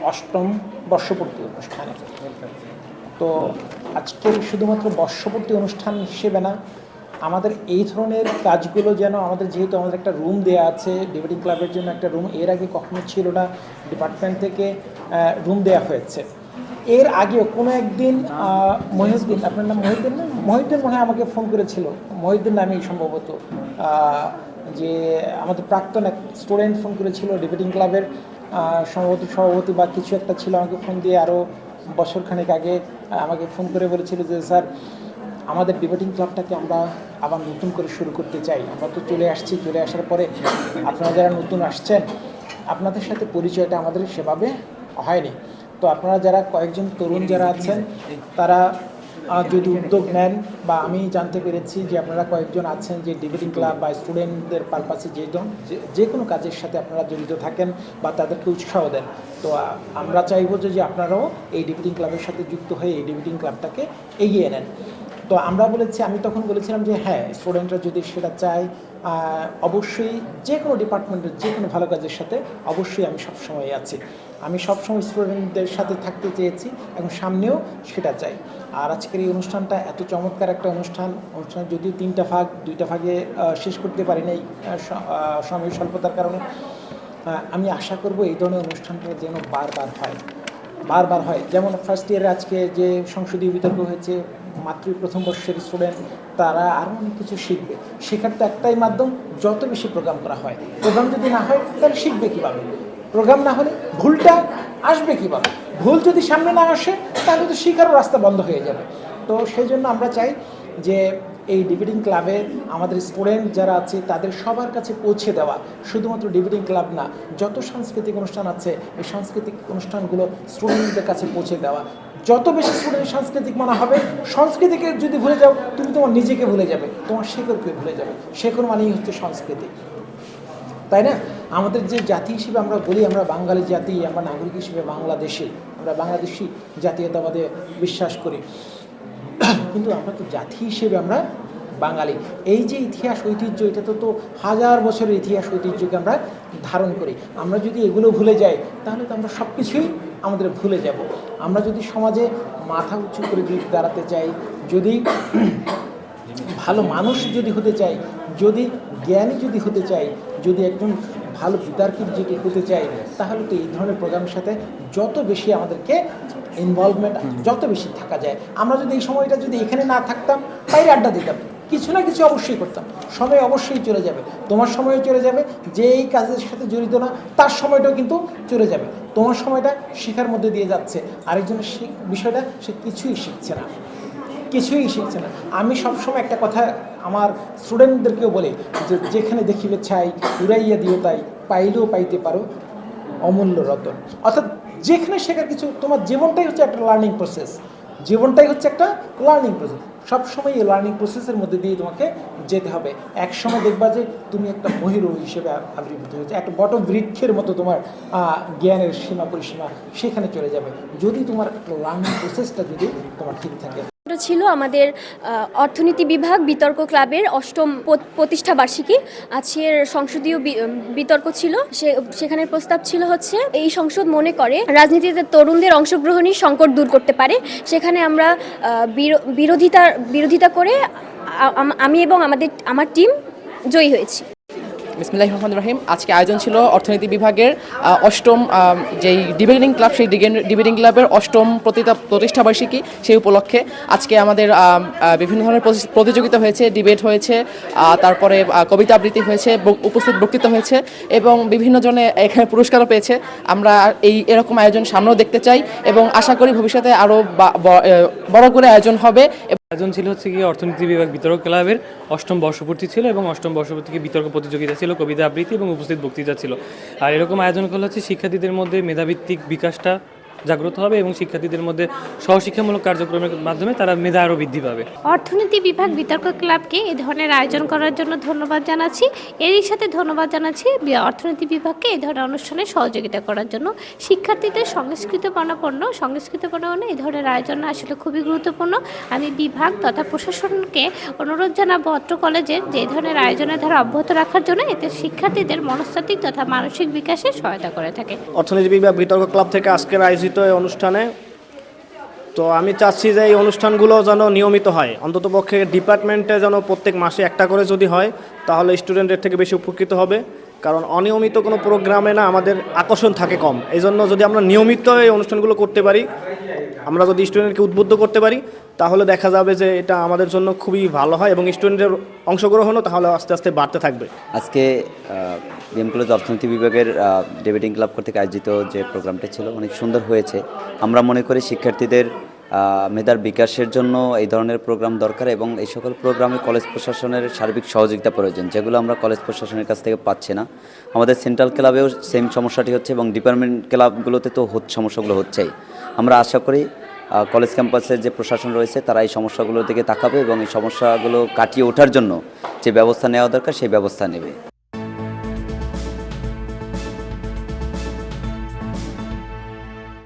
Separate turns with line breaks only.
অষ্টম বর্ষপূর্তি অনুষ্ঠানে। তো আজকের শুধুমাত্র বর্ষপূর্তি অনুষ্ঠান হিসেবে না, আমাদের এই ধরনের কাজগুলো যেন আমাদের, যেহেতু আমাদের একটা রুম দেওয়া আছে ডিবেটিং ক্লাবের জন্য, একটা রুম এর আগে কখনো ছিল না, ডিপার্টমেন্ট থেকে রুম দেওয়া হয়েছে। এর আগেও কোনো একদিন মহিউদ্দিন, আপনার নাম মহিউদ্দিন না? মহিউদ্দিন মনে হয় আমাকে ফোন করেছিল, মহিউদ্দিন নামেই সম্ভবত, যে আমাদের প্রাক্তন এক স্টুডেন্ট ফোন করেছিল ডিবেটিং ক্লাবের সম্ভবত সভাপতি বা কিছু একটা ছিল, আমাকে ফোন দিয়ে আরও বছরখানেক আগে আমাকে ফোন করে বলেছিল যে স্যার, আমাদের ডিবেটিং ক্লাবটাকে আমরা আবার নতুন করে শুরু করতে চাই। আমরা তো চলে আসছি, চলে আসার পরে আপনারা যারা নতুন আসছেন, আপনাদের সাথে পরিচয়টা আমাদের সেভাবে হয়নি। তো আপনারা যারা কয়েকজন তরুণ যারা আছেন, তারা যদি উদ্যোগ নেন, বা আমি জানতে পেরেছি যে আপনারা কয়েকজন আছেন যে ডিবেটিং ক্লাব বা স্টুডেন্টদের পারপাসে যে কোনো কাজের সাথে আপনারা জড়িত থাকেন বা তাদেরকে উৎসাহ দেন। তো আমরা চাইবো যে আপনারাও এই ডিবেটিং ক্লাবের সাথে যুক্ত হয়ে এই ডিবেটিং ক্লাবটাকে এগিয়ে নেন। তো আমরা বলেছি, আমি তখন বলেছিলাম যে হ্যাঁ, স্টুডেন্টরা যদি সেটা চায়, অবশ্যই যে কোনো ডিপার্টমেন্টের যে কোনো ভালো কাজের সাথে অবশ্যই আমি সবসময় আছি। আমি সবসময় স্টুডেন্টদের সাথে থাকতে চেয়েছি এবং সামনেও সেটা চাই। আর আজকের এই অনুষ্ঠানটা এত চমৎকার একটা অনুষ্ঠান যদিও 3টা ভাগ, 2টা ভাগে শেষ করতে পারি নাই সময় স্বল্পতার কারণে। আমি আশা করব এই ধরনের অনুষ্ঠানটা যেন বারবার হয়। যেমন ফার্স্ট ইয়ারে আজকে যে সংসদীয় বিতর্ক হয়েছে, মাত্র প্রথম বর্ষের স্টুডেন্ট, তারা আরও অনেক কিছু শিখবে। শেখার তো একটাই মাধ্যম, যত বেশি প্রোগ্রাম করা হয়। প্রোগ্রাম যদি না হয় তাহলে শিখবে কীভাবে? প্রোগ্রাম না হলে ভুলটা আসবে কীভাবে? ভুল যদি সামনে না আসে তাহলে তো শেখারও রাস্তা বন্ধ হয়ে যাবে। তো সেই জন্য আমরা চাই যে এই ডিবেটিং ক্লাবে আমাদের স্টুডেন্ট যারা আছে তাদের সবার কাছে পৌঁছে দেওয়া, শুধুমাত্র ডিবেটিং ক্লাব না, যত সাংস্কৃতিক অনুষ্ঠান আছে এই সাংস্কৃতিক অনুষ্ঠানগুলো স্টুডেন্টদের কাছে পৌঁছে দেওয়া। যত বেশি স্টুডেন্ট সাংস্কৃতিক মনে হবে, সংস্কৃতিকে যদি ভুলে যাও তুমি তোমার নিজেকে ভুলে যাবে, তোমার শেখরকে ভুলে যাবে। শেখর মানেই হচ্ছে সংস্কৃতি, তাই না? আমাদের যে জাতি হিসেবে আমরা বলি আমরা বাঙালি জাতি, আমরা নাগরিক হিসেবে বাংলাদেশি, আমরা বাংলাদেশি জাতীয়তাবাদে বিশ্বাস করি, কিন্তু আমরা তো জাতি হিসেবে আমরা বাঙালি। এই যে ইতিহাস ঐতিহ্য, এটা তো হাজার বছরের ইতিহাস ঐতিহ্যকে আমরা ধারণ করি। আমরা যদি এগুলো ভুলে যাই তাহলে তো আমরা সব কিছুই আমাদের ভুলে যাব। আমরা যদি সমাজে মাথা উঁচু করে যদি দাঁড়াতে চাই, যদি ভালো মানুষ যদি হতে চাই, যদি জ্ঞানী যদি হতে চাই, যদি একজন ভালো বিতার্কিক যদি হতে চাই, তাহলে তো এই ধরনের প্রোগ্রামের সাথে যত বেশি আমাদেরকে ইনভলভমেন্ট, যত বেশি থাকা যায়। আমরা যদি এই সময়টা যদি এখানে না থাকতাম, বাইরে আড্ডা দিতাম, কিছু না কিছু অবশ্যই করতাম, সময় অবশ্যই চলে যাবে। তোমার সময়ও চলে যাবে, যে এই কাজের সাথে জড়িত না তার সময়টাও কিন্তু চলে যাবে। তোমার সময়টা শেখার মধ্যে দিয়ে যাচ্ছে, আরেকজনের বিষয়টা সে কিছুই শিখছে না। আমি সবসময় একটা কথা আমার স্টুডেন্টদেরকেও বলি যে যেখানে দেখিবে ছাই উড়াইয়া দিও তাই, পাইলেও পাইতে পারো অমূল্য রতন। অর্থাৎ যেখানে শেখার কিছু, তোমার জীবনটাই হচ্ছে একটা লার্নিং প্রসেস, সবসময় এই লার্নিং প্রসেসের মধ্যে দিয়ে তোমাকে যেতে হবে। এক সময় দেখবা যে তুমি একটা মহিরু হিসেবে আবির্ভূত হয়েছে, একটা বটবৃক্ষের মতো তোমার জ্ঞানের সীমা পরিসীমা সেখানে চলে যাবে, যদি তোমার লার্নিং প্রসেসটা যদি তোমার ঠিক থাকে।
ছিল আমাদের অর্থনীতি বিভাগ বিতর্ক ক্লাবের 8ম প্রতিষ্ঠা বার্ষিকী। আজকের সংসদীয় বিতর্ক ছিল, সেখানে প্রস্তাব ছিল হচ্ছে এই সংসদ মনে করে রাজনীতিতে তরুণদের অংশগ্রহণই সংকট দূর করতে পারে। সেখানে আমরা বিরোধিতা করে আমি এবং আমার টিম জয়ী হয়েছি।
বিসমিল্লাহির রহমানির রহিম। আজকে আয়োজন ছিল অর্থনীতি বিভাগের 8ম যেই ডিবেটিং ক্লাব, সেই ডিবেটিং ক্লাবের 8ম প্রতিষ্ঠাবার্ষিকী, সেই উপলক্ষে আজকে আমাদের বিভিন্ন ধরনের প্রতিযোগিতা হয়েছে, ডিবেট হয়েছে, তারপরে কবিতা আবৃত্তি হয়েছে, উপস্থিত বক্তৃতা হয়েছে এবং বিভিন্ন জনে এখানে পুরস্কারও পেয়েছে। আমরা এরকম আয়োজন সামনেও দেখতে চাই এবং আশা করি ভবিষ্যতে আরও বড় করে আয়োজন হবে।
আয়োজন ছিল হচ্ছে কি অর্থনীতি বিভাগ বিতর্ক ক্লাবের 8ম বর্ষপূর্তি ছিল এবং 8ম বর্ষপূর্তিকে বিতর্ক প্রতিযোগিতা ছিল, কবিতা আবৃত্তি এবং উপস্থিত বক্তৃতা ছিল। আর এরকম আয়োজন করলে হচ্ছে শিক্ষার্থীদের মধ্যে মেধাভিত্তিক বিকাশটা জাগ্রত হবে এবং শিক্ষার্থীদের মধ্যে সহশিক্ষামূলক কার্যক্রমের মাধ্যমে তারা মেধা আরও বৃদ্ধি পাবে।
অর্থনীতি বিভাগ বিতর্ক ক্লাবকে এই ধরনের আয়োজন করার জন্য ধন্যবাদ জানাচ্ছি। এরই সাথে ধন্যবাদ জানাচ্ছি অর্থনীতি বিভাগকে এই ধরনের অনুষ্ঠানে সহযোগিতা করার জন্য। শিক্ষার্থীদের সংস্কৃতপনাপন্ন এই ধরনের আয়োজন আসলে খুবই গুরুত্বপূর্ণ। আমি বিভাগ তথা প্রশাসনকে অনুরোধ জানাবো অত্র কলেজের যে এই ধরনের আয়োজনের ধারা অব্যাহত রাখার জন্য, এতে শিক্ষার্থীদের মনস্তাত্ত্বিক তথা মানসিক বিকাশে সহায়তা করে থাকে।
অর্থনীতি বিভাগ বিতর্ক ক্লাব থেকে আজকের আয়োজিত এই অনুষ্ঠানে তো আমি চাচ্ছি যে এই অনুষ্ঠানগুলো যেন নিয়মিত হয়, অন্ততপক্ষে ডিপার্টমেন্টে যেন প্রত্যেক মাসে একটা করে যদি হয় তাহলে স্টুডেন্টের থেকে বেশি উপকৃত হবে। কারণ অনিয়মিত কোনো প্রোগ্রামে না আমাদের আকর্ষণ থাকে কম, এই জন্য যদি আমরা নিয়মিত এই অনুষ্ঠানগুলো করতে পারি, আমরা যদি স্টুডেন্টকে উদ্বুদ্ধ করতে পারি তাহলে দেখা যাবে যে এটা আমাদের জন্য খুবই ভালো হয় এবং স্টুডেন্টের অংশগ্রহণও তাহলে আস্তে আস্তে বাড়তে থাকবে।
আজকে বিএম কলেজ অর্থনীতি বিভাগের ডিবেটিং ক্লাব কর্তৃক আয়োজিত যে প্রোগ্রামটা ছিল অনেক সুন্দর হয়েছে। আমরা মনে করি শিক্ষার্থীদের মেধার বিকাশের জন্য এই ধরনের প্রোগ্রাম দরকার এবং এই সকল প্রোগ্রামে কলেজ প্রশাসনের সার্বিক সহযোগিতা প্রয়োজন, যেগুলো আমরা কলেজ প্রশাসনের কাছ থেকে পাচ্ছি না। আমাদের সেন্ট্রাল ক্লাবেও সেম সমস্যাটি হচ্ছে এবং ডিপার্টমেন্ট ক্লাবগুলোতে তো সমস্যাগুলো হচ্ছেই। আমরা আশা করি কলেজ ক্যাম্পাসের যে প্রশাসন রয়েছে তারা এই সমস্যাগুলোর দিকে তাকাবে এবং এই সমস্যাগুলো কাটিয়ে ওঠার জন্য যে ব্যবস্থা নেওয়া দরকার সেই ব্যবস্থা নেবে।